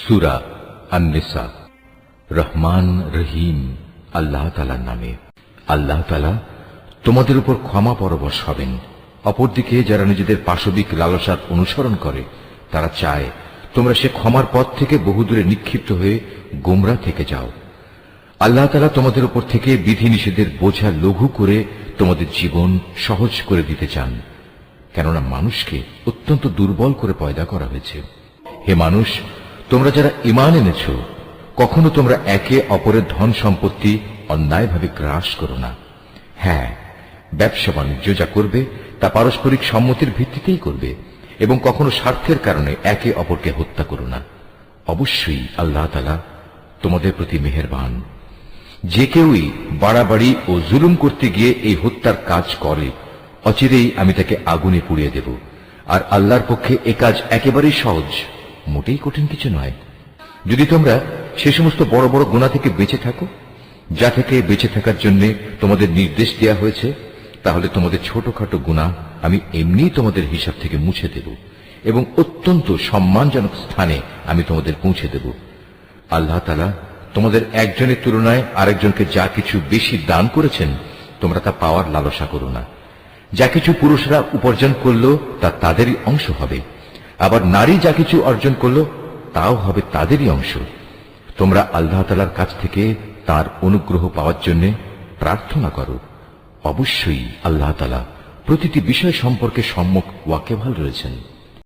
সূরা আন-নিসা। রহমান রহিম আল্লাহ তাআলার নামে। আল্লাহ তাআলা তোমাদের উপর ক্ষমা পরবশ হবেন। অপরদিকে যারা নিজেদের পাশবিক লালসার অনুসরণ করে তারা চায় তোমরা সে ক্ষমার পথ থেকে বহুদূরে নিক্ষিপ্ত হয়ে গোমরাহ থেকে যাও। আল্লাহ তাআলা তোমাদের উপর থেকে বিধি নিষেধের বোঝা লঘু করে তোমাদের জীবন সহজ করে দিতে চান, কেননা মানুষকে অত্যন্ত দুর্বল করে পয়দা করা হয়েছে। হে মানুষ, তোমরা যারা ঈমান এনেছ, কখনো তোমরা একে অপরের ধন সম্পত্তি অন্যায়ভাবে গ্রাস করো না। হ্যাঁ, ব্যবসা বাণিজ্য যা করবে তা পারস্পরিক সম্মতির ভিত্তিতেই করবে, এবং কখনো স্বার্থের কারণে একে অপরকে হত্যা করো না। অবশ্যই আল্লাহ তাআলা তোমাদের প্রতি মেহেরবান। যে কেউই বাড়াবাড়ি ও জুলুম করতে গিয়ে এই হত্যার কাজ করে, অচিরেই আমি তাকে আগুনে পুড়িয়ে দেব। আর আল্লাহর পক্ষে এ কাজ একেবারেই সহজ, মোটেই কঠিন কিছু নয়। যদি তোমরা সে সমস্ত বড় বড় গুনাহ থেকে বেঁচে থাকো যা থেকে বেঁচে থাকার জন্য তোমাদের নির্দেশ দেওয়া হয়েছে, তাহলে তোমাদের ছোটখাটো গুনাহ আমি এমনিই তোমাদের হিসাব থেকে মুছে দেব এবং অত্যন্ত সম্মানজনক স্থানে আমি তোমাদের পৌঁছে দেব। আল্লাহ তাআলা তোমাদের একজনের তুলনায় আরেকজনকে যা কিছু বেশি দান করেছেন, তোমরা তা পাওয়ার লালসা করো না। যা কিছু পুরুষরা উপার্জন করলো তা তাদেরই অংশ হবে, আবার নারী যা কিছু অর্জন করলো তাও হবে তাদেরই অংশ। তোমরা আল্লাহ তাআলার কাছ থেকে তার অনুগ্রহ পাওয়ার জন্য প্রার্থনা করো। অবশ্যই আল্লাহ তাআলা প্রতিটি বিষয় সম্পর্কে সম্যক ওয়াকিবহাল রয়েছেন।